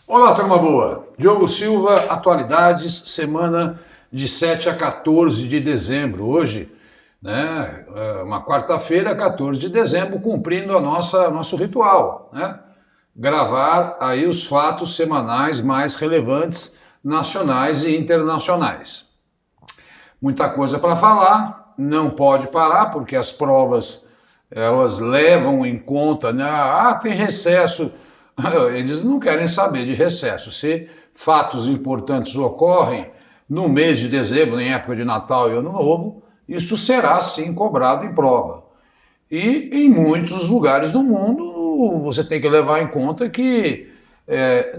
Olá, turma boa. Diogo Silva, atualidades, semana de 7 a 14 de dezembro. Hoje, né, uma quarta-feira, 14 de dezembro, cumprindo nosso ritual, né? Gravar aí os fatos semanais mais relevantes, nacionais e internacionais. Muita coisa para falar, não pode parar, porque as provas, elas levam em conta, né? Tem recesso. Eles não querem saber de recesso. Se fatos importantes ocorrem no mês de dezembro, em época de Natal e Ano Novo, isso será sim cobrado em prova. E em muitos lugares do mundo você tem que levar em conta que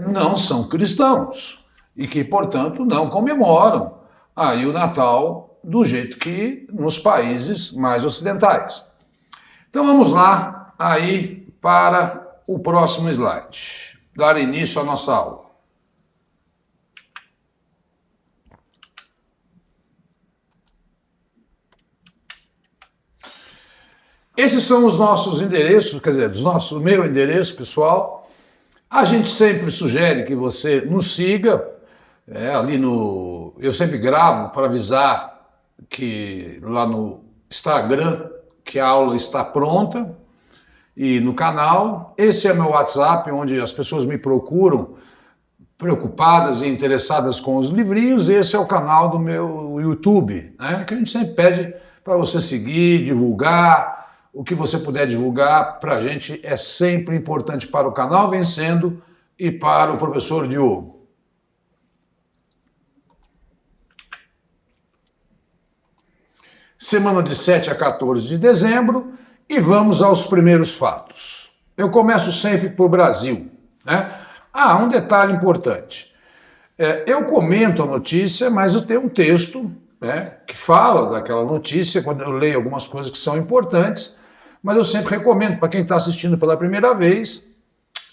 não são cristãos e que, portanto, não comemoram aí o Natal do jeito que nos países mais ocidentais. Então vamos lá aí para o próximo slide, dar início à nossa aula. Esses são os nossos endereços, quer dizer, o meu endereço pessoal. A gente sempre sugere que você nos siga, eu sempre gravo para avisar que lá no Instagram que a aula está pronta e no canal. Esse é meu WhatsApp, onde as pessoas me procuram preocupadas e interessadas com os livrinhos. Esse é o canal do meu YouTube, né, que a gente sempre pede para você seguir, divulgar. O que você puder divulgar para a gente é sempre importante para o canal Vencendo e para o professor Diogo. Semana de 7 a 14 de dezembro e vamos aos primeiros fatos. Eu começo sempre por Brasil, né? Um detalhe importante. Eu comento a notícia, mas eu tenho um texto, né, que fala daquela notícia, quando eu leio algumas coisas que são importantes, mas eu sempre recomendo para quem está assistindo pela primeira vez,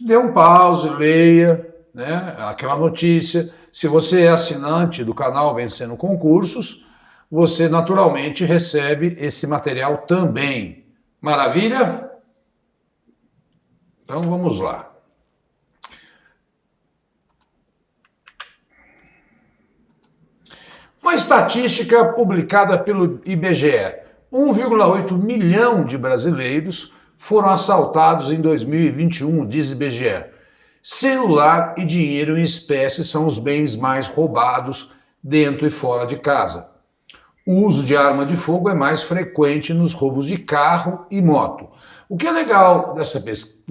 dê um pause, leia, né, aquela notícia. Se você é assinante do canal Vencendo Concursos, você naturalmente recebe esse material também. Maravilha? Então vamos lá. Uma estatística publicada pelo IBGE. 1,8 milhão de brasileiros foram assaltados em 2021, diz IBGE. Celular e dinheiro em espécie são os bens mais roubados dentro e fora de casa. O uso de arma de fogo é mais frequente nos roubos de carro e moto. O que é legal dessa pesquisa?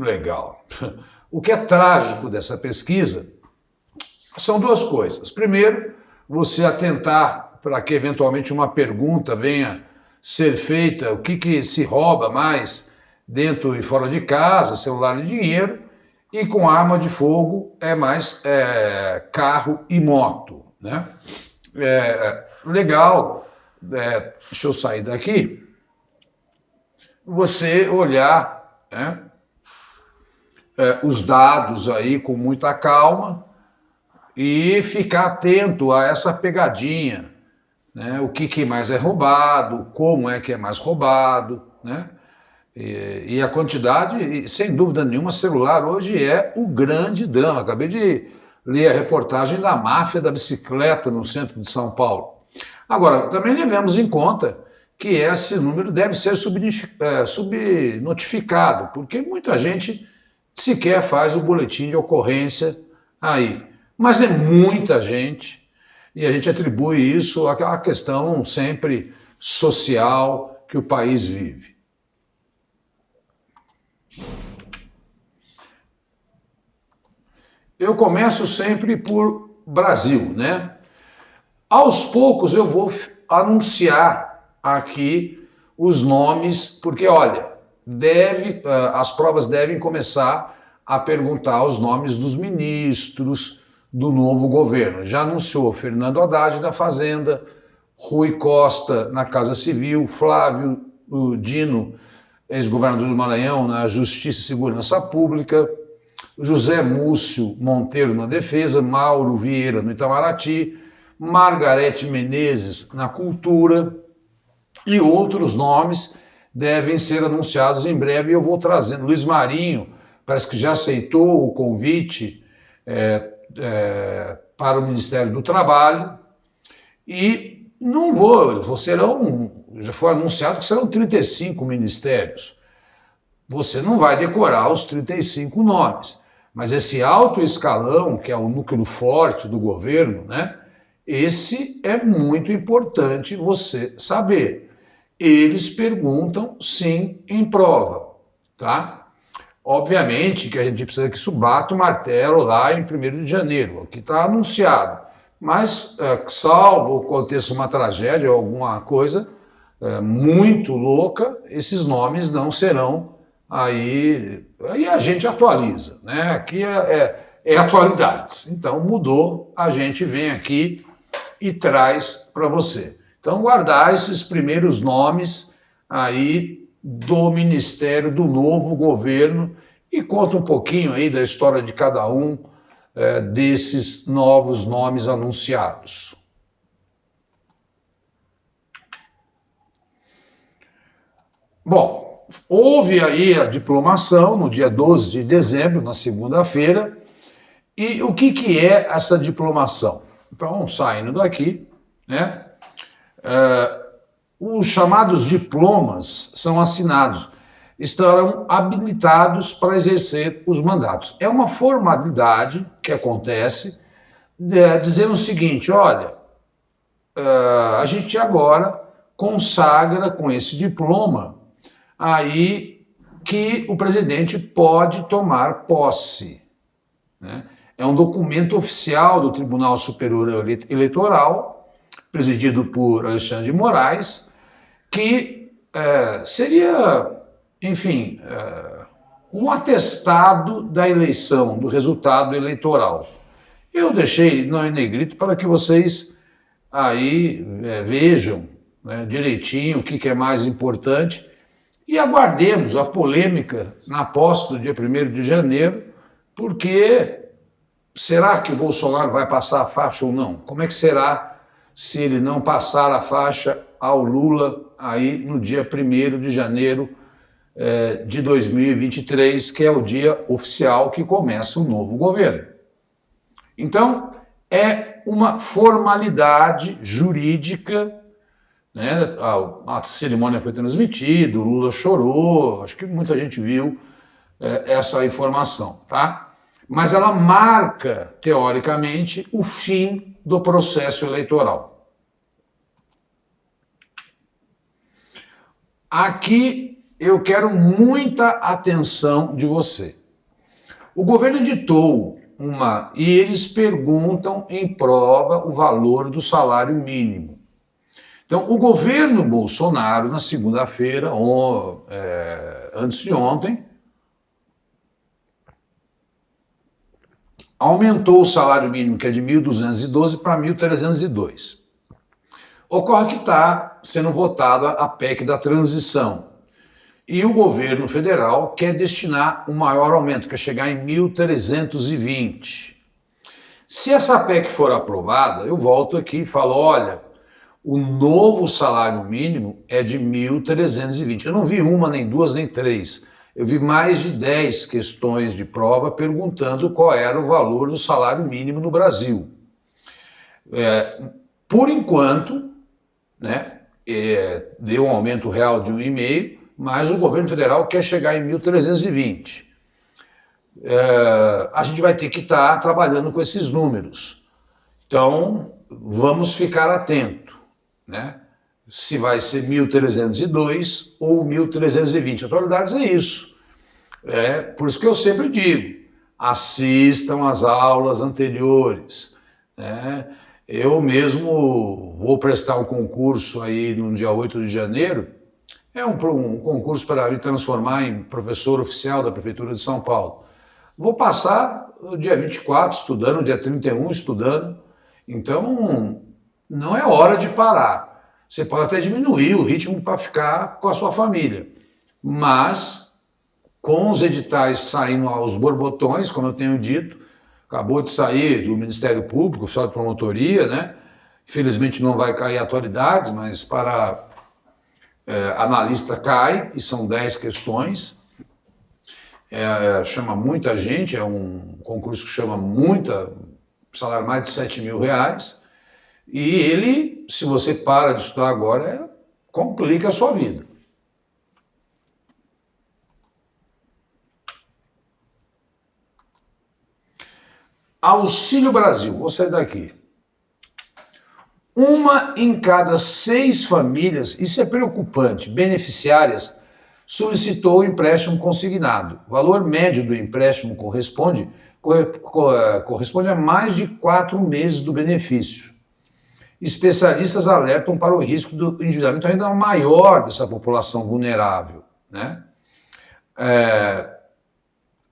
O que é trágico dessa pesquisa são duas coisas. Primeiro, você atentar para que eventualmente uma pergunta venha ser feita, o que se rouba mais dentro e fora de casa, celular e dinheiro, e com arma de fogo é mais carro e moto, né? Legal, deixa eu sair daqui, você olhar, né, os dados aí com muita calma e ficar atento a essa pegadinha, né? O que mais é roubado, como é que é mais roubado, né? E a quantidade, sem dúvida nenhuma, celular hoje é o grande drama. Acabei de ler a reportagem da máfia da bicicleta no centro de São Paulo. Agora, também levemos em conta que esse número deve ser subnotificado, porque muita gente sequer faz o boletim de ocorrência aí. Mas é muita gente, e a gente atribui isso àquela questão sempre social que o país vive. Eu começo sempre por Brasil, né? Aos poucos eu vou anunciar aqui os nomes, porque olha, as provas devem começar a perguntar os nomes dos ministros do novo governo. Já anunciou Fernando Haddad da Fazenda, Rui Costa na Casa Civil, Flávio Dino, ex-governador do Maranhão, na Justiça e Segurança Pública, José Múcio Monteiro na Defesa, Mauro Vieira no Itamaraty, Margarete Menezes na Cultura e outros nomes devem ser anunciados em breve e eu vou trazendo. Luiz Marinho parece que já aceitou o convite, para o Ministério do Trabalho e já foi anunciado que serão 35 ministérios. Você não vai decorar os 35 nomes, mas esse alto escalão, que é o núcleo forte do governo, né? Esse é muito importante você saber. Eles perguntam sim em prova, tá? Obviamente que a gente precisa que isso bata o martelo lá em 1º de janeiro, o que está anunciado. Mas, salvo aconteça uma tragédia ou alguma coisa muito louca, esses nomes não serão aí a gente atualiza, né? Aqui é atualidades. Então mudou, a gente vem aqui e traz para você. Então guardar esses primeiros nomes aí do Ministério do novo governo e conta um pouquinho aí da história de cada um desses novos nomes anunciados. Bom, houve aí a diplomação no dia 12 de dezembro, na segunda-feira, e o que é essa diplomação? Então, saindo daqui, né, os chamados diplomas são assinados, estarão habilitados para exercer os mandatos. É uma formalidade que acontece, dizendo o seguinte, olha, a gente agora consagra com esse diploma aí que o presidente pode tomar posse, né? É um documento oficial do Tribunal Superior Eleitoral, presidido por Alexandre de Moraes, que seria, enfim, um atestado da eleição, do resultado eleitoral. Eu deixei no negrito para que vocês aí vejam, né, direitinho o que é mais importante. E aguardemos a polêmica na posse do dia 1º de janeiro, porque será que o Bolsonaro vai passar a faixa ou não? Como é que será se ele não passar a faixa ao Lula aí no dia 1º de janeiro de 2023, que é o dia oficial que começa o novo governo? Então, é uma formalidade jurídica, né? A cerimônia foi transmitida, o Lula chorou, acho que muita gente viu essa informação, tá? Mas ela marca, teoricamente, o fim do processo eleitoral. Aqui eu quero muita atenção de você. O governo editou e eles perguntam em prova o valor do salário mínimo. Então, o governo Bolsonaro, na segunda-feira, antes de ontem, aumentou o salário mínimo, que é de 1.212 para 1.302. Ocorre que está sendo votada a PEC da transição. E o governo federal quer destinar um maior aumento, quer chegar em 1.320. Se essa PEC for aprovada, eu volto aqui e falo, olha, o novo salário mínimo é de 1.320. Eu não vi uma, nem duas, nem três. Eu vi mais de 10 questões de prova perguntando qual era o valor do salário mínimo no Brasil. Por enquanto, né, deu um aumento real de 1,5, mas o governo federal quer chegar em 1.320. A gente vai ter que estar trabalhando com esses números. Então, vamos ficar atento, né? Se vai ser 1.302 ou 1.320. Atualidades é isso. Por isso que eu sempre digo, assistam às aulas anteriores, né? Eu mesmo vou prestar um concurso aí no dia 8 de janeiro, é um concurso para me transformar em professor oficial da Prefeitura de São Paulo. Vou passar o dia 24 estudando, o dia 31 estudando, então não é hora de parar. Você pode até diminuir o ritmo para ficar com a sua família, mas com os editais saindo aos borbotões, como eu tenho dito, acabou de sair do Ministério Público, oficial de promotoria, né? Infelizmente não vai cair atualidades, mas para analista cai, e são 10 questões. Chama muita gente, é um concurso que chama muita salário mais de 7 mil reais, e ele, se você para de estudar agora, complica a sua vida. Auxílio Brasil, vou sair daqui. 1 em cada 6 famílias, isso é preocupante, beneficiárias, solicitou o empréstimo consignado. O valor médio do empréstimo corresponde a mais de 4 meses do benefício. Especialistas alertam para o risco do endividamento ainda maior dessa população vulnerável, né?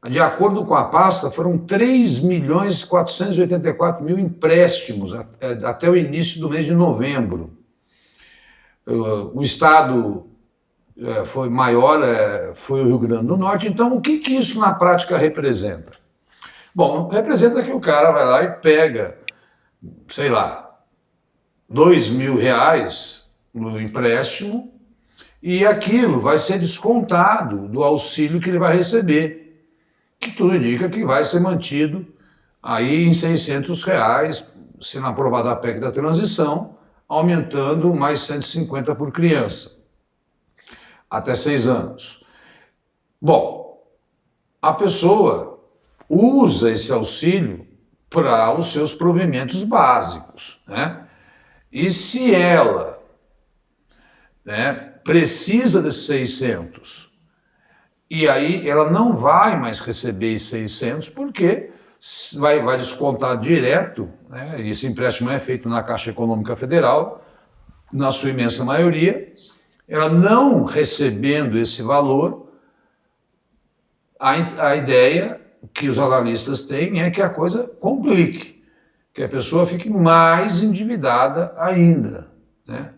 De acordo com a pasta, foram 3.484.000 empréstimos até o início do mês de novembro. O estado foi maior, foi o Rio Grande do Norte. Então, o que isso na prática representa? Bom, representa que o cara vai lá e pega, sei lá, 2 mil reais no empréstimo e aquilo vai ser descontado do auxílio que ele vai receber, que tudo indica que vai ser mantido aí em 600 reais, sendo aprovada a PEC da transição, aumentando mais 150 por criança, até 6 anos. Bom, a pessoa usa esse auxílio para os seus provimentos básicos, né? E se ela, né, precisa desses 600, e aí ela não vai mais receber esses 600 porque vai descontar direto, né? E esse empréstimo é feito na Caixa Econômica Federal, na sua imensa maioria. Ela não recebendo esse valor, a ideia que os analistas têm é que a coisa complique, que a pessoa fique mais endividada ainda, né?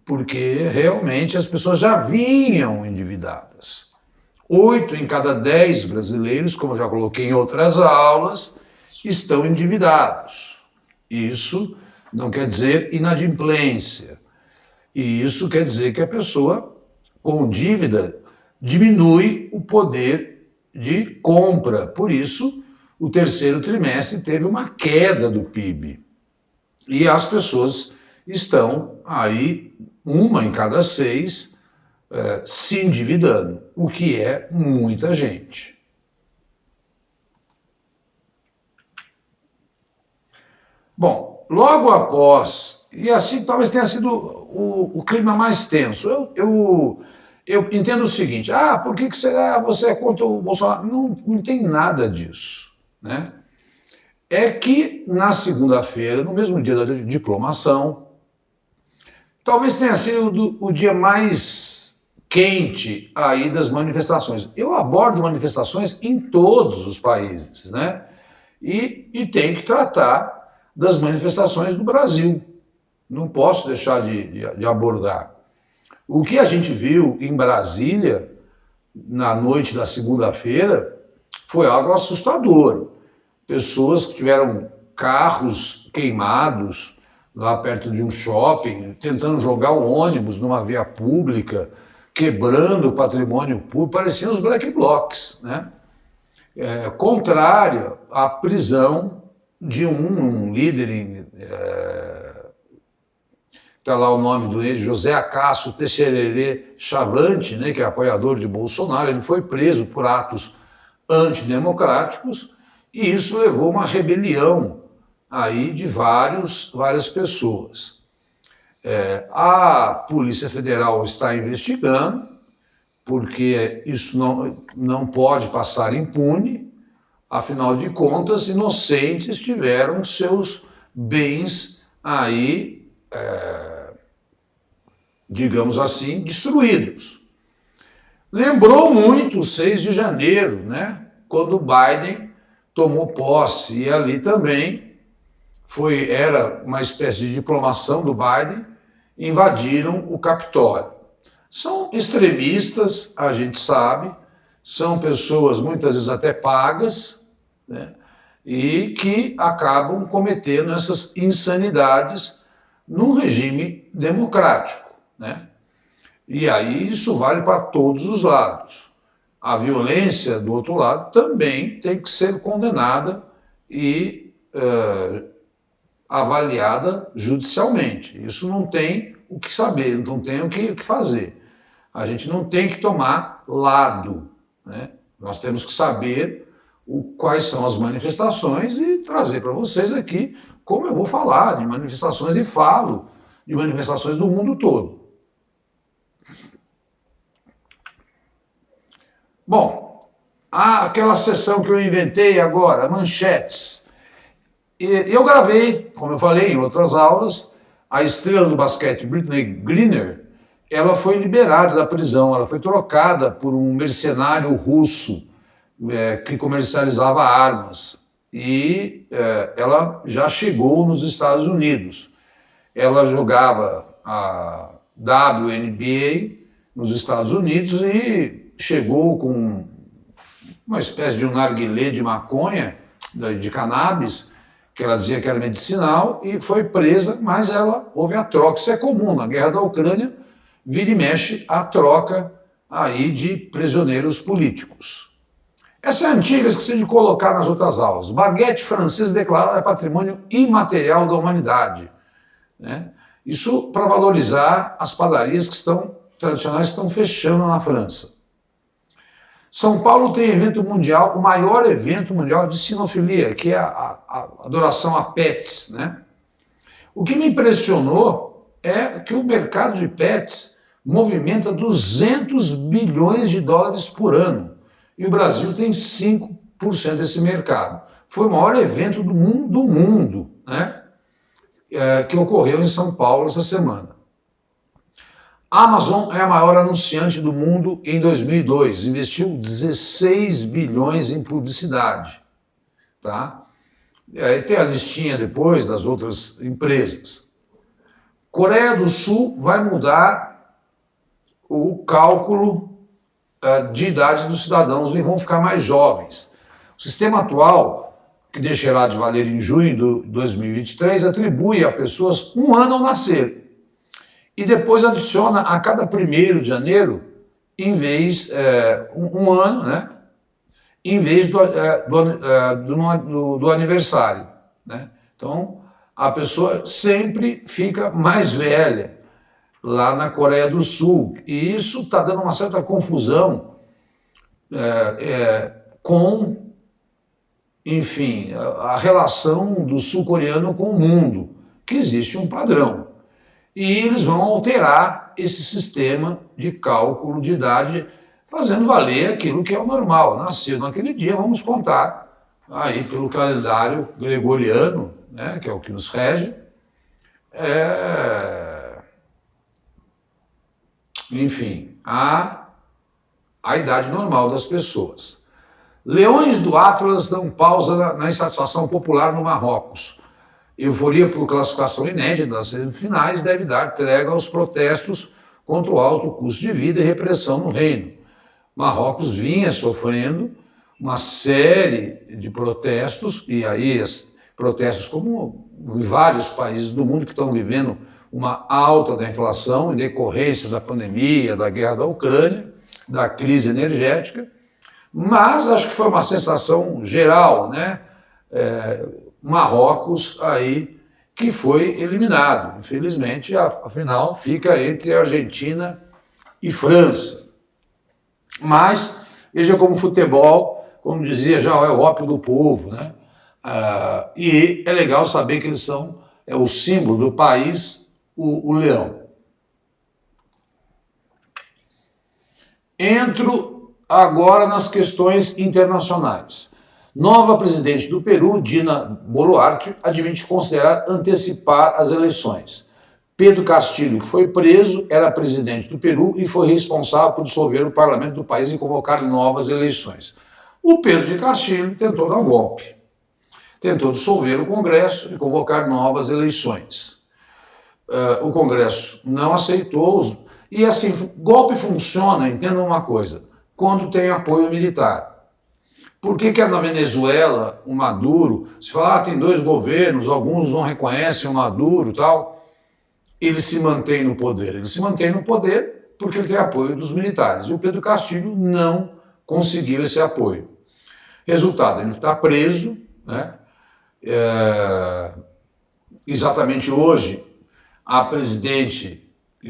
Porque realmente as pessoas já vinham endividadas. 8 em cada 10 brasileiros, como eu já coloquei em outras aulas, estão endividados. Isso não quer dizer inadimplência. E isso quer dizer que a pessoa com dívida diminui o poder de compra. Por isso, o terceiro trimestre teve uma queda do PIB. E as pessoas estão aí, 1 em cada 6, se endividando, o que é muita gente. Bom, logo após, e assim talvez tenha sido o clima mais tenso, eu entendo o seguinte: por que você é contra o Bolsonaro? Não tem nada disso, né? É que na segunda-feira, no mesmo dia da diplomação, talvez tenha sido o dia mais quente aí das manifestações. Eu abordo manifestações em todos os países, né? E tenho que tratar das manifestações do Brasil. Não posso deixar de abordar. O que a gente viu em Brasília, na noite da segunda-feira, foi algo assustador. Pessoas que tiveram carros queimados lá perto de um shopping, tentando jogar o ônibus numa via pública, quebrando o patrimônio público, pareciam os black blocs, né? Contrária à prisão de um líder, está lá o nome do José Acácio Teixeira Chavante, né, que é apoiador de Bolsonaro. Ele foi preso por atos antidemocráticos e isso levou a uma rebelião aí de várias pessoas. A Polícia Federal está investigando, porque isso não pode passar impune. Afinal de contas, inocentes tiveram seus bens aí, digamos assim, destruídos. Lembrou muito o 6 de janeiro, né, quando o Biden tomou posse, e ali também era uma espécie de diplomação do Biden, invadiram o Capitólio. São extremistas, a gente sabe, são pessoas muitas vezes até pagas, né, e que acabam cometendo essas insanidades num regime democrático, né? E aí isso vale para todos os lados. A violência do outro lado também tem que ser condenada e avaliada judicialmente. Isso não tem o que saber, não tem o que fazer. A gente não tem que tomar lado, né? Nós temos que saber quais são as manifestações e trazer para vocês aqui como eu vou falar de manifestações e falo de manifestações do mundo todo. Bom, aquela sessão que eu inventei agora, manchetes. Eu gravei, como eu falei em outras aulas, a estrela do basquete Brittney Griner, ela foi liberada da prisão, ela foi trocada por um mercenário russo que comercializava armas e ela já chegou nos Estados Unidos. Ela jogava a WNBA nos Estados Unidos e chegou com uma espécie de um narguilé de maconha, de cannabis, que ela dizia que era medicinal, e foi presa, mas houve a troca. Isso é comum na guerra da Ucrânia, vira e mexe a troca aí de prisioneiros políticos. Essa é antiga, esqueci de colocar nas outras aulas. Baguete francesa declarada patrimônio imaterial da humanidade, né? Isso para valorizar as padarias tradicionais que estão fechando na França. São Paulo tem evento mundial, o maior evento mundial de sinofilia, que é a adoração a pets, né? O que me impressionou é que o mercado de pets movimenta 200 bilhões de dólares por ano. E o Brasil tem 5% desse mercado. Foi o maior evento do mundo, né? Que ocorreu em São Paulo essa semana. A Amazon é a maior anunciante do mundo em 2002, investiu 16 bilhões em publicidade. Tá? Tem a listinha depois das outras empresas. Coreia do Sul vai mudar o cálculo de idade dos cidadãos e vão ficar mais jovens. O sistema atual, que deixará de valer em junho de 2023, atribui a pessoas um ano ao nascer. E depois adiciona a cada 1º de janeiro, em vez um ano, né? Em vez do aniversário, né? Então, a pessoa sempre fica mais velha lá na Coreia do Sul. E isso está dando uma certa confusão com, enfim, a relação do sul-coreano com o mundo, que existe um padrão. E eles vão alterar esse sistema de cálculo de idade, fazendo valer aquilo que é o normal. Nasceu naquele dia, vamos contar aí pelo calendário gregoriano, né, que é o que nos rege, enfim, a idade normal das pessoas. Leões do Atlas dão pausa na insatisfação popular no Marrocos. Euforia por classificação inédita das semifinais deve dar trégua aos protestos contra o alto custo de vida e repressão no reino. Marrocos vinha sofrendo uma série de protestos, e aí protestos como em vários países do mundo que estão vivendo uma alta da inflação em decorrência da pandemia, da guerra da Ucrânia, da crise energética, mas acho que foi uma sensação geral, né? Marrocos aí que foi eliminado. Infelizmente, afinal, fica entre Argentina e França. Mas, veja como o futebol, como dizia já, é o ópio do povo, né? E é legal saber que eles são o símbolo do país, o leão. Entro agora nas questões internacionais. Nova presidente do Peru, Dina Boluarte, admite considerar antecipar as eleições. Pedro Castillo, que foi preso, era presidente do Peru e foi responsável por dissolver o parlamento do país e convocar novas eleições. O Pedro de Castillo tentou dar um golpe. Tentou dissolver o Congresso e convocar novas eleições. O Congresso não aceitou. E assim, golpe funciona, entenda uma coisa, quando tem apoio militar. Por que na Venezuela, o Maduro, se fala, tem 2 governos, alguns não reconhecem o Maduro e tal, ele se mantém no poder. Ele se mantém no poder porque ele tem apoio dos militares. E o Pedro Castillo não conseguiu esse apoio. Resultado, ele está preso, né? Exatamente hoje, a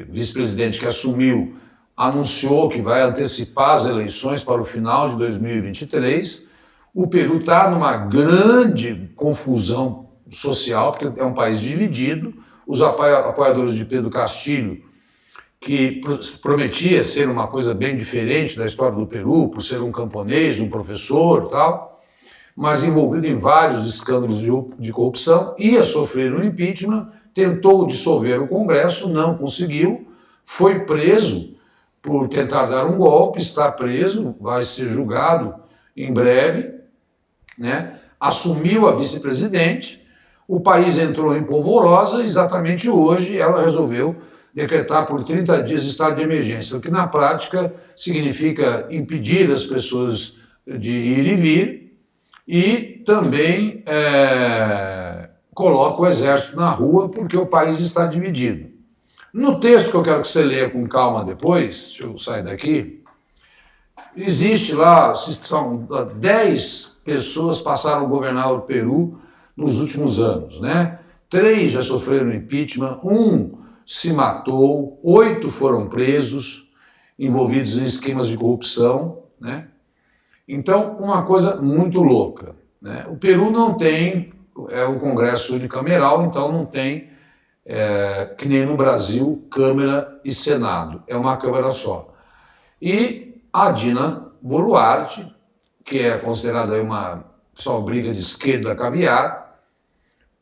vice-presidente que assumiu, anunciou que vai antecipar as eleições para o final de 2023. O Peru está numa grande confusão social, porque é um país dividido. Os apoiadores de Pedro Castillo, que prometia ser uma coisa bem diferente da história do Peru, por ser um camponês, um professor e tal, mas envolvido em vários escândalos de corrupção, ia sofrer um impeachment, tentou dissolver o Congresso, não conseguiu, foi preso por tentar dar um golpe, está preso, vai ser julgado em breve, né? Assumiu a vice-presidente, o país entrou em polvorosa, exatamente hoje ela resolveu decretar por 30 dias estado de emergência, o que na prática significa impedir as pessoas de ir e vir, e também coloca o exército na rua porque o país está dividido. No texto que eu quero que você leia com calma depois, deixa eu sair daqui, existe lá, são 10 pessoas passaram a governar o Peru nos últimos anos, né? 3 já sofreram impeachment, 1 se matou, 8 foram presos, envolvidos em esquemas de corrupção, né? Então, uma coisa muito louca, né? O Peru não tem o Congresso unicameral, então não tem, que nem no Brasil, Câmara e Senado, é uma Câmara só. E a Dina Boluarte, que é considerada uma briga de esquerda caviar,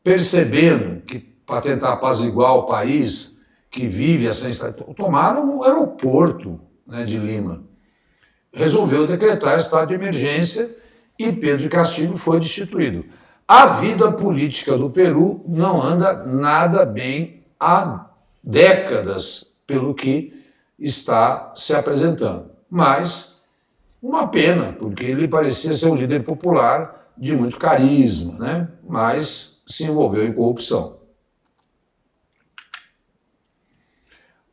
percebendo que para tentar apaziguar o país que vive essa instabilidade, tomaram o aeroporto, né, de Lima, resolveu decretar estado de emergência e Pedro Castillo foi destituído. A vida política do Peru não anda nada bem há décadas, pelo que está se apresentando. Mas uma pena, porque ele parecia ser um líder popular de muito carisma, né? Mas se envolveu em corrupção.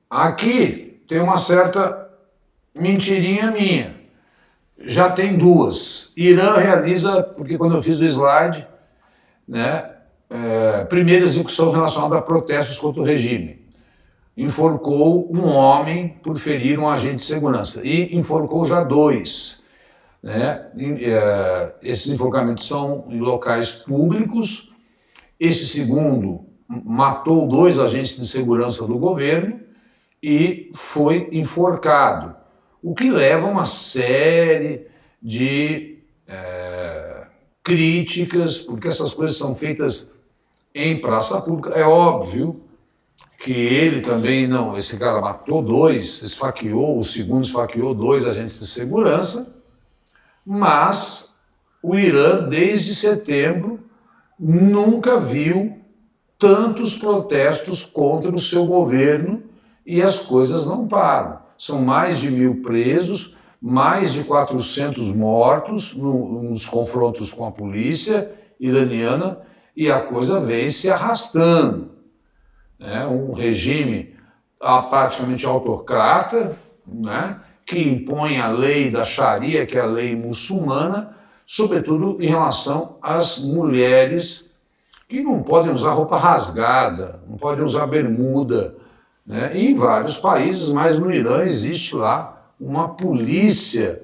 Aqui tem uma certa mentirinha minha. Já tem 2. Irã realiza, porque quando eu fiz o slide, né, primeira execução relacionada a protestos contra o regime. Enforcou um homem por ferir um agente de segurança e enforcou já 2. Né? Esses enforcamentos são em locais públicos. Esse segundo matou 2 agentes de segurança do governo e foi enforcado, o que leva a uma série de críticas, porque essas coisas são feitas em praça pública. É óbvio que ele também não, esse cara matou 2, esfaqueou, o segundo esfaqueou 2 agentes de segurança, mas o Irã, desde setembro, nunca viu tantos protestos contra o seu governo e as coisas não param. São mais de 1.000 presos, mais de 400 mortos nos confrontos com a polícia iraniana e a coisa vem se arrastando. Um regime praticamente autocrata, né, que impõe a lei da Sharia, que é a lei muçulmana, sobretudo em relação às mulheres que não podem usar roupa rasgada, não podem usar bermuda, né? E em vários países, mas no Irã existe lá uma polícia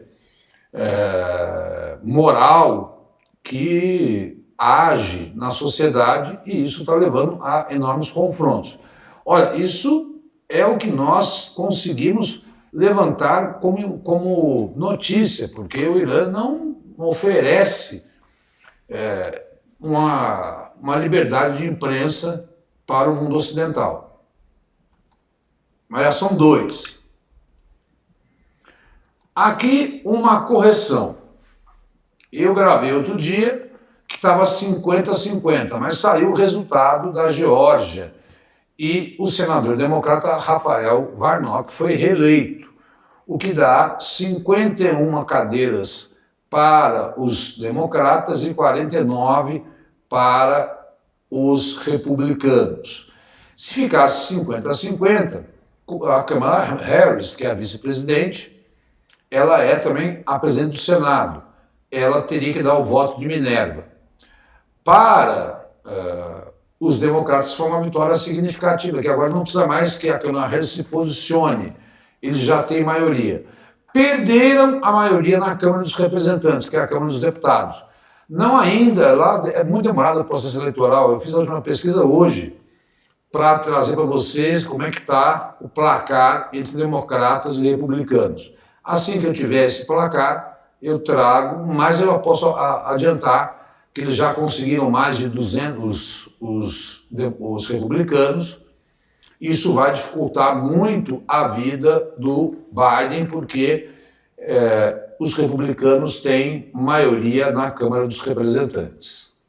moral que age na sociedade e isso está levando a enormes confrontos. Olha, isso é o que nós conseguimos levantar como notícia, porque o Irã não oferece uma liberdade de imprensa para o mundo ocidental. Mas já são 2. Aqui uma correção. Eu gravei outro dia que estava 50-50, mas saiu o resultado da Geórgia e o senador democrata Rafael Warnock foi reeleito, o que dá 51 cadeiras para os democratas e 49 para os republicanos. Se ficasse 50-50, a Kamala Harris, que é a vice-presidente, ela é também a presidente do Senado. Ela teria que dar o voto de Minerva. Para os democratas foi uma vitória significativa, que agora não precisa mais que a Kamala Harris se posicione, eles já têm maioria. Perderam a maioria na Câmara dos Representantes, que é a Câmara dos Deputados. Não ainda, lá é muito demorado o processo eleitoral, eu fiz a última pesquisa hoje, para trazer para vocês como é que está o placar entre democratas e republicanos. Assim que eu tiver esse placar, eu trago, mas eu posso adiantar que eles já conseguiram mais de 200 os republicanos. Isso vai dificultar muito a vida do Biden, porque os republicanos têm maioria na Câmara dos Representantes.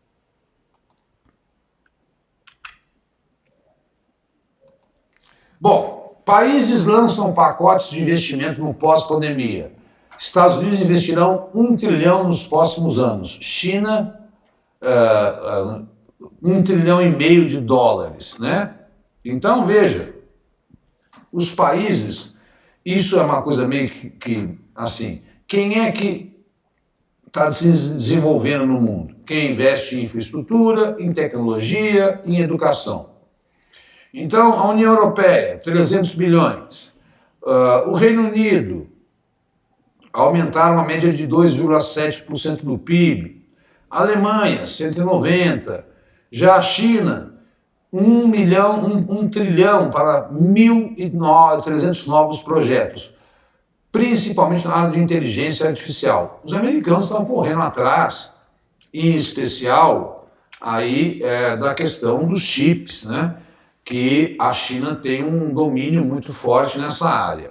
Bom, países lançam pacotes de investimento no pós-pandemia. Estados Unidos investirão 1 trilhão nos próximos anos. China, 1,5 trilhão de dólares, né? Então, veja, os países, isso é uma coisa meio que assim, quem é que está se desenvolvendo no mundo? Quem investe em infraestrutura, em tecnologia, em educação. Então, a União Europeia, 300 bilhões. O Reino Unido, aumentaram uma média de 2,7% do PIB. A Alemanha, 190. Já a China, 1 trilhão para 1.300 novos projetos, principalmente na área de inteligência artificial. Os americanos estão correndo atrás, em especial, aí, da questão dos chips, né? Que a China tem um domínio muito forte nessa área.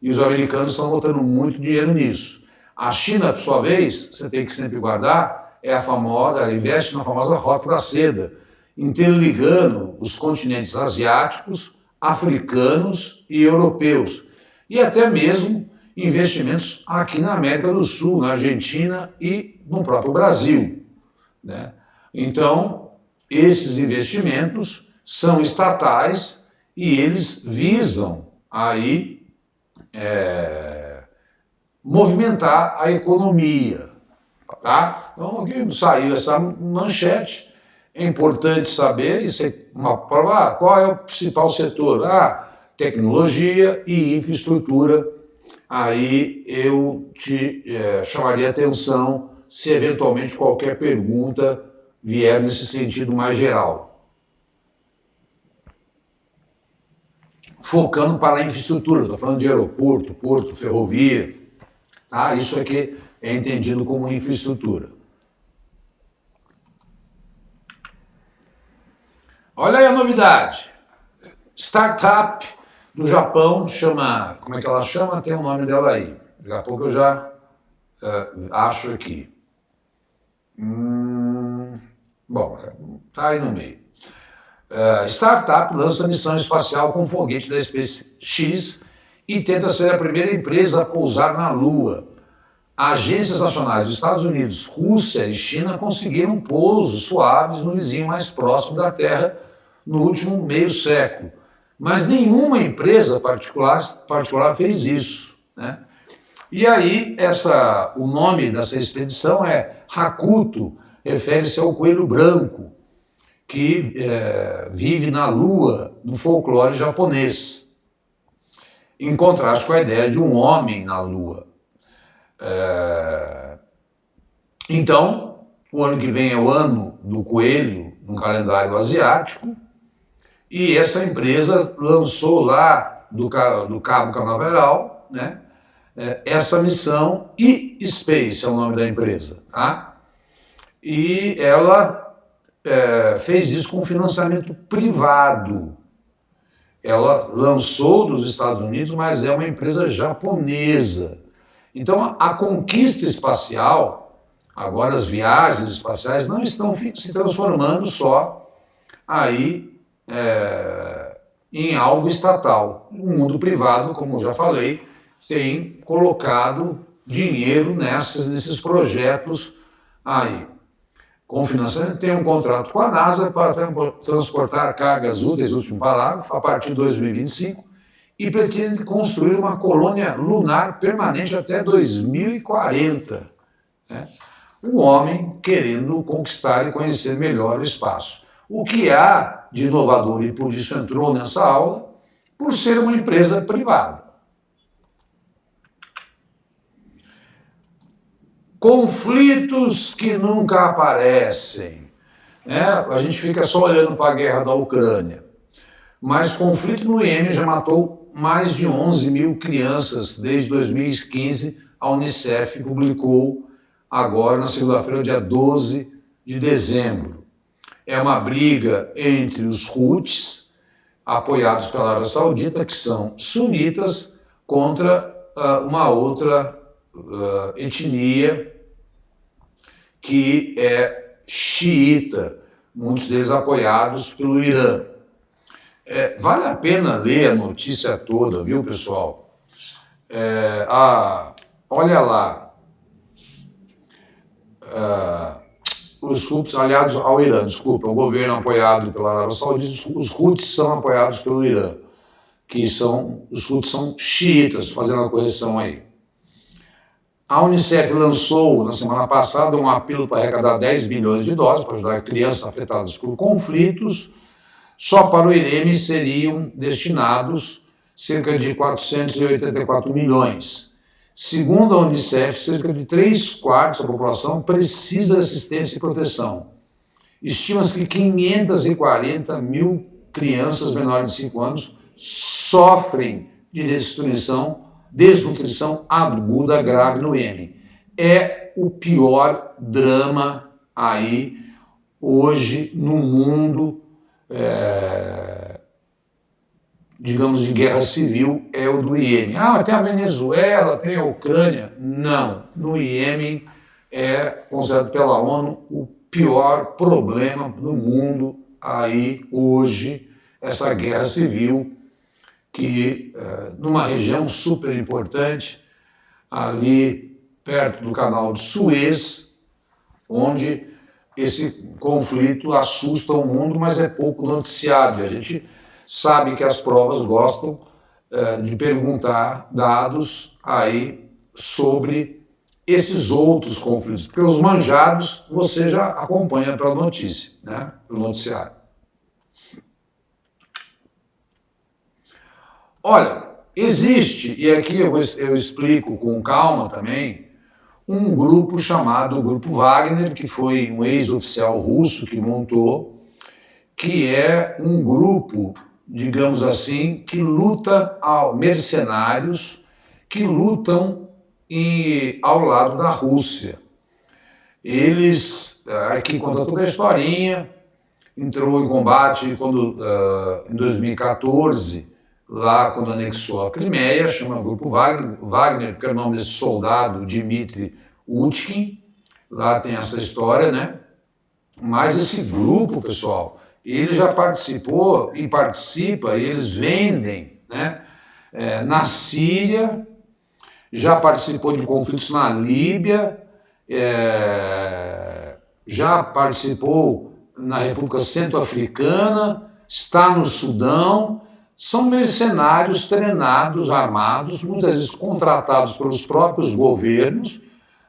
E os americanos estão botando muito dinheiro nisso. A China, por sua vez, você tem que sempre guardar, investe na famosa Rota da Seda, interligando os continentes asiáticos, africanos e europeus. E até mesmo investimentos aqui na América do Sul, na Argentina e no próprio Brasil, né? Então, esses investimentos são estatais e eles visam aí movimentar a economia, tá? Então aqui saiu essa manchete, é importante saber, isso é uma prova, qual é o principal setor? Tecnologia e infraestrutura. Aí eu te chamaria atenção se eventualmente qualquer pergunta vier nesse sentido mais geral. Focando para a infraestrutura, estou falando de aeroporto, porto, ferrovia, tá? Isso aqui é entendido como infraestrutura. Olha aí a novidade, startup do Japão, chama, como é que ela chama? Tem o nome dela aí, daqui a pouco eu já acho aqui. Bom, tá aí no meio. Startup lança missão espacial com foguete da SpaceX e tenta ser a primeira empresa a pousar na Lua. Agências nacionais dos Estados Unidos, Rússia e China conseguiram pousos suaves no vizinho mais próximo da Terra no último meio século. Mas nenhuma empresa particular fez isso, né? E aí, o nome dessa expedição é Hakuto, refere-se ao coelho branco, que vive na Lua no folclore japonês, em contraste com a ideia de um homem na Lua. Então, o ano que vem é o ano do coelho no calendário asiático, e essa empresa lançou lá do Cabo Canaveral, né, essa missão, e-Space é o nome da empresa, tá? E ela fez isso com financiamento privado. Ela lançou dos Estados Unidos, mas é uma empresa japonesa. Então, a conquista espacial, agora as viagens espaciais, não estão se transformando só aí em algo estatal. O mundo privado, como eu já falei, tem colocado dinheiro nesses projetos aí. Com financiamento, tem um contrato com a NASA para transportar cargas úteis, último parágrafo, a partir de 2025, e pretende construir uma colônia lunar permanente até 2040. Né? o homem querendo conquistar e conhecer melhor o espaço. O que há de inovador, e por isso entrou nessa aula, por ser uma empresa privada. Conflitos que nunca aparecem. A gente fica só olhando para a guerra da Ucrânia. Mas conflito no Iêmen já matou mais de 11 mil crianças desde 2015. A Unicef publicou agora na segunda-feira, dia 12 de dezembro. É uma briga entre os Houthis, apoiados pela Arábia Saudita, que são sunitas, contra uma outra etnia que é xiita, muitos deles apoiados pelo Irã. Vale a pena ler a notícia toda, viu, pessoal? Olha lá, os Houthis aliados ao Irã, desculpa, o governo apoiado pela Arábia Saudita, os Houthis são apoiados pelo Irã, os Houthis são xiitas, fazendo a correção aí. A Unicef lançou, na semana passada, um apelo para arrecadar 10 bilhões de dólares para ajudar crianças afetadas por conflitos. Só para o Iêmen seriam destinados cerca de 484 milhões. Segundo a Unicef, cerca de 3/4 da população precisa de assistência e proteção. Estima-se que 540 mil crianças menores de 5 anos sofrem de desnutrição aguda grave no Iêmen. É o pior drama aí hoje no mundo, digamos, de guerra civil, é o do Iêmen. Mas tem a Venezuela, tem a Ucrânia. Não, no Iêmen é considerado pela ONU o pior problema do mundo aí hoje, essa guerra civil, que numa região super importante, ali perto do canal de Suez, onde esse conflito assusta o mundo, mas é pouco noticiado. A gente sabe que as provas gostam de perguntar dados aí sobre esses outros conflitos, porque os manjados você já acompanha pela notícia, né? Pelo noticiário. Olha, existe, e aqui eu explico com calma também, um grupo chamado Grupo Wagner, que foi um ex-oficial russo que montou, que é um grupo, digamos assim, que luta mercenários que lutam ao lado da Rússia. Eles, aqui conta toda a historinha, entrou em combate em 2014, lá quando anexou a Crimeia, chama Grupo Wagner, porque é o nome desse soldado, Dmitry Utkin, lá tem essa história, né? Mas esse grupo, pessoal, ele já participou e participa, eles vendem, né? Na Síria, já participou de conflitos na Líbia, já participou na República Centro-Africana, está no Sudão. São mercenários treinados, armados, muitas vezes contratados pelos próprios governos.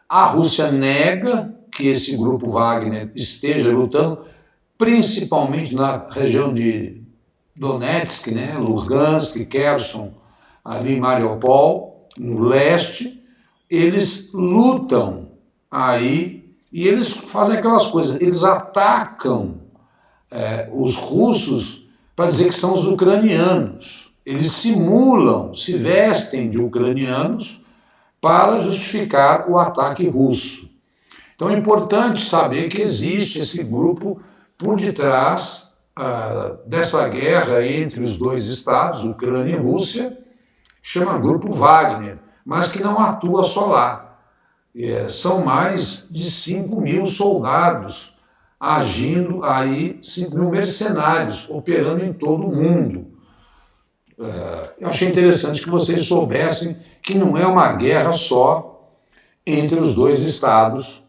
A Rússia nega que esse grupo Wagner esteja lutando, principalmente na região de Donetsk, né, Lugansk, Kherson, ali em Mariupol, no leste. Eles lutam aí e eles fazem aquelas coisas, eles atacam os russos para dizer que são os ucranianos. Eles simulam, se vestem de ucranianos para justificar o ataque russo. Então é importante saber que existe esse grupo por detrás dessa guerra entre os dois estados, Ucrânia e Rússia, chama Grupo Wagner, mas que não atua só lá. São mais de 5 mil soldados agindo aí, 5 mil mercenários operando em todo o mundo. Eu achei interessante que vocês soubessem que não é uma guerra só entre os dois estados.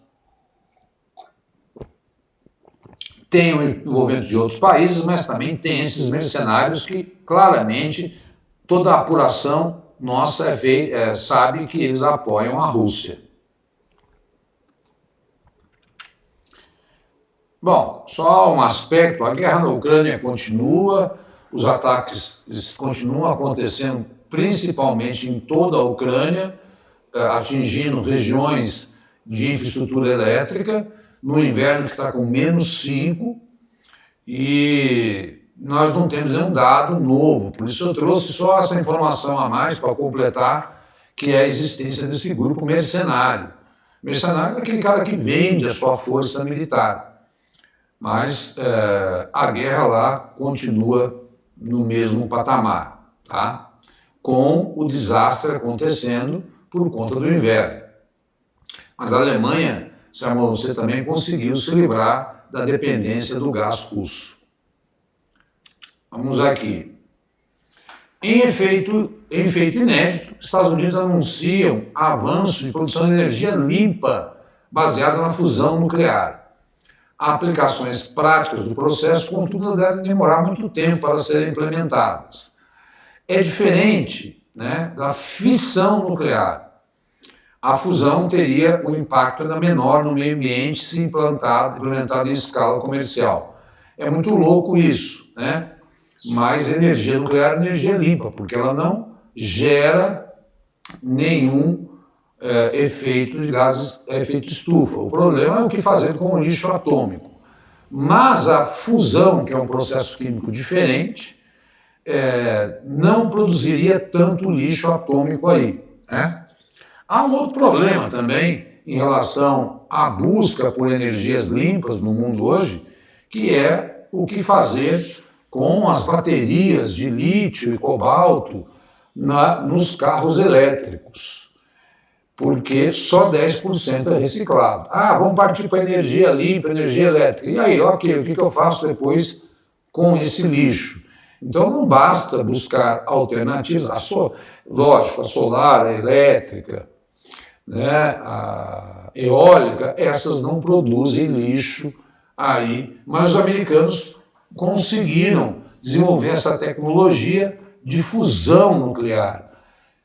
Tem o envolvimento de outros países, mas também tem esses mercenários que, claramente, toda a apuração nossa sabe que eles apoiam a Rússia. Bom, só um aspecto, a guerra na Ucrânia continua, os ataques continuam acontecendo principalmente em toda a Ucrânia, atingindo regiões de infraestrutura elétrica, no inverno que está com -5, e nós não temos nenhum dado novo, por isso eu trouxe só essa informação a mais para completar, que é a existência desse grupo mercenário. Mercenário é aquele cara que vende a sua força militar, mas a guerra lá continua no mesmo patamar, tá? Com o desastre acontecendo por conta do inverno. Mas a Alemanha, você também conseguiu se livrar da dependência do gás russo. Vamos aqui. Em efeito inédito, os Estados Unidos anunciam avanço de produção de energia limpa baseada na fusão nuclear. Aplicações práticas do processo, contudo, devem demorar muito tempo para serem implementadas. É diferente, né, da fissão nuclear. A fusão teria um impacto ainda menor no meio ambiente se implementada em escala comercial. É muito louco isso, né? Mas energia nuclear é energia limpa, porque ela não gera nenhum efeito de gases, efeito estufa. O problema é o que fazer com o lixo atômico. Mas a fusão, que é um processo químico diferente, não produziria tanto lixo atômico aí, né? Há um outro problema também em relação à busca por energias limpas no mundo hoje, que é o que fazer com as baterias de lítio e cobalto nos carros elétricos, porque só 10% é reciclado. Vamos partir para energia limpa, energia elétrica. E aí, ok, o que eu faço depois com esse lixo? Então não basta buscar alternativas, lógico, a solar, a elétrica, né, a eólica, essas não produzem lixo aí, mas os americanos conseguiram desenvolver essa tecnologia de fusão nuclear.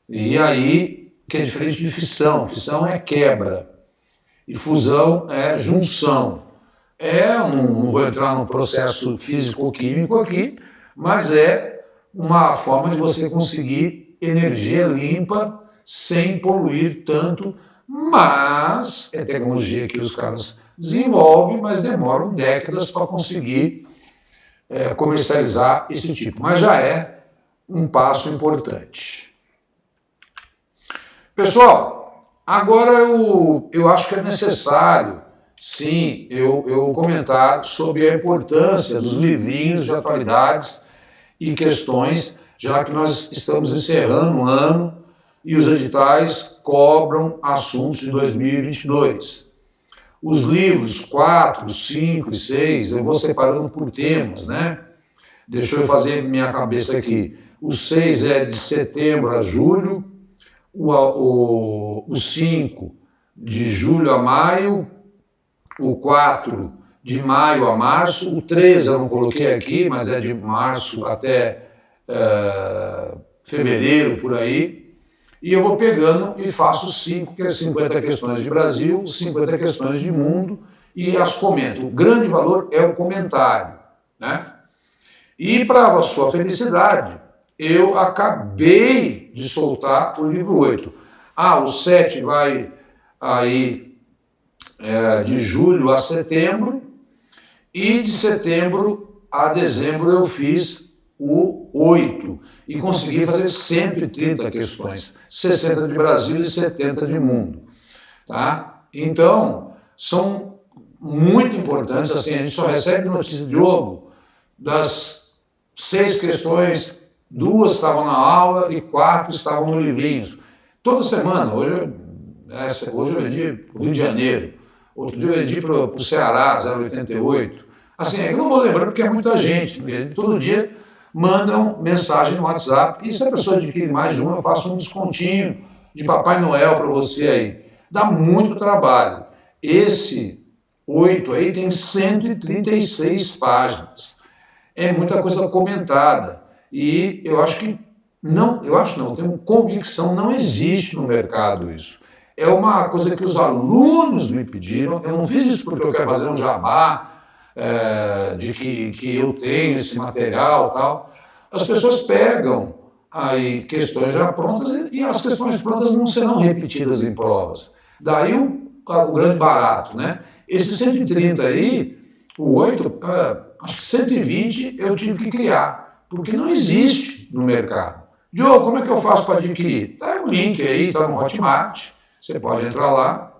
E aí, que é diferente de fissão. Fissão é quebra e fusão é junção. Não vou entrar no processo físico-químico aqui, mas é uma forma de você conseguir energia limpa sem poluir tanto, mas é tecnologia que os caras desenvolvem, mas demoram décadas para conseguir comercializar esse tipo. Mas já é um passo importante. Pessoal, agora eu acho que é necessário, sim, eu comentar sobre a importância dos livrinhos de atualidades e questões, já que nós estamos encerrando o ano e os editais cobram assuntos de 2022. Os livros 4, 5 e 6, eu vou separando por temas, né? Deixa eu fazer minha cabeça aqui. O 6 é de setembro a julho, o 5 de julho a maio, o 4 de maio a março, o 3 eu não coloquei aqui, mas é de março até fevereiro, por aí. E eu vou pegando e faço 5, que é 50 questões de Brasil, 50 questões de mundo, e as comento. O grande valor é o comentário, né? E para a sua felicidade, eu acabei de soltar o livro 8. O 7 vai aí de julho a setembro, e de setembro a dezembro eu fiz o 8 e consegui fazer 130 questões, 60 de Brasil e 70 de mundo. Tá? Então, são muito importantes, assim, a gente só recebe notícia de Diogo, das 6 questões, 2 estavam na aula e 4 estavam no livrinho. Toda semana, hoje eu vendi para o Rio de Janeiro, outro dia eu vendi para o Ceará, 088. Assim, eu não vou lembrar porque é muita gente, todo dia mandam mensagem no WhatsApp, e se a pessoa adquire mais de uma, eu faço um descontinho de Papai Noel para você aí. Dá muito trabalho. Esse 8 aí tem 136 páginas. É muita coisa comentada. E eu acho que não, tenho convicção, não existe no mercado isso. É uma coisa que os alunos me pediram, eu não fiz isso porque eu quero fazer um jabá, de que eu tenho esse material e tal. As pessoas pegam aí questões já prontas e as questões prontas não serão repetidas em provas. Daí o grande barato, né? Esse 130 aí, o 8, acho que 120 eu tive que criar, porque não existe no mercado. Diogo, como é que eu faço para adquirir? Tá o link aí, tá no Hotmart, você pode entrar lá.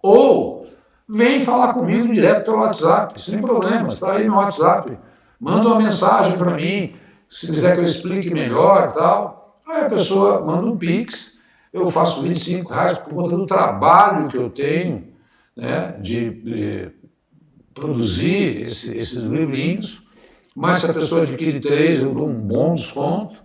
Ou vem falar comigo direto pelo WhatsApp, sem problemas, está aí no WhatsApp. Manda uma mensagem para mim, se quiser que eu explique melhor e tal. Aí a pessoa manda um Pix, eu faço R$25 por conta do trabalho que eu tenho, né, de produzir esses livrinhos. Mas se a pessoa adquire 3, eu dou um bom desconto.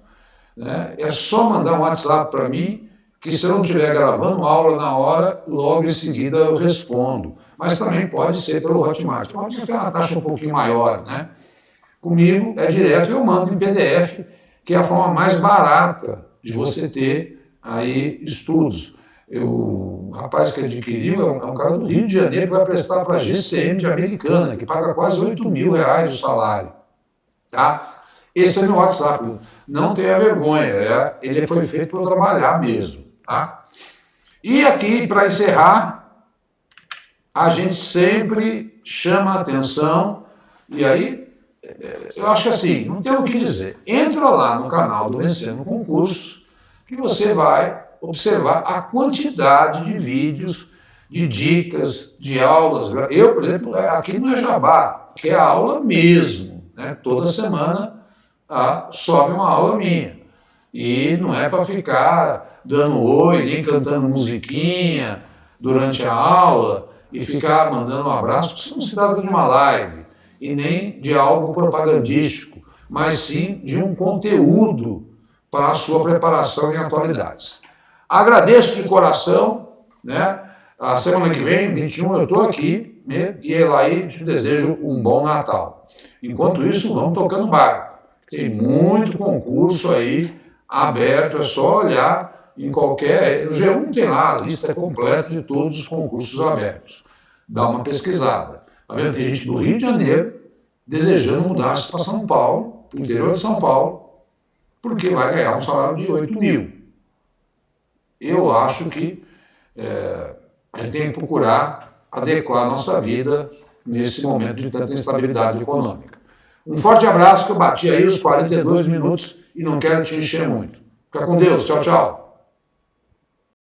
Né? É só mandar um WhatsApp para mim, que se eu não estiver gravando aula na hora, logo em seguida eu respondo. Mas também pode ser pelo Hotmart. Pode ter uma taxa um pouquinho maior, né? Comigo é direto, eu mando em PDF, que é a forma mais barata de você ter aí estudos. O rapaz que adquiriu é um cara do Rio de Janeiro que vai prestar para a GCM de Americana, que paga quase R$8.000 o salário. Tá? Esse é meu WhatsApp. Não tenha vergonha, ele foi feito para eu trabalhar mesmo. Tá? E aqui, para encerrar, a gente sempre chama a atenção, e aí, eu acho que assim, não tem o que dizer. Entra lá no canal do Vencendo Concursos, que você vai observar a quantidade de vídeos, de dicas, de aulas. Eu, por exemplo, aqui não é jabá, que é aula mesmo. Né? Toda semana sobe uma aula minha. E não é para ficar dando oi, nem cantando musiquinha durante a aula e ficar mandando um abraço, porque não se trata de uma live e nem de algo propagandístico, mas sim de um conteúdo para a sua preparação em atualidades. Agradeço de coração, né? A semana que vem, 21, eu estou aqui, né? E aí te desejo um bom Natal. Enquanto isso, vamos tocando barco. Tem muito concurso aí aberto, é só olhar em qualquer... O G1 tem lá a lista completa de todos os concursos abertos. Dá uma pesquisada. Tá vendo? Tem gente do Rio de Janeiro desejando mudar-se para São Paulo, para o interior de São Paulo, porque vai ganhar um salário de 8 mil. Eu acho que a gente tem que procurar adequar a nossa vida nesse momento de tanta instabilidade econômica. Um forte abraço, que eu bati aí os 42 minutos e não quero te encher muito. Fica com Deus. Tchau, tchau.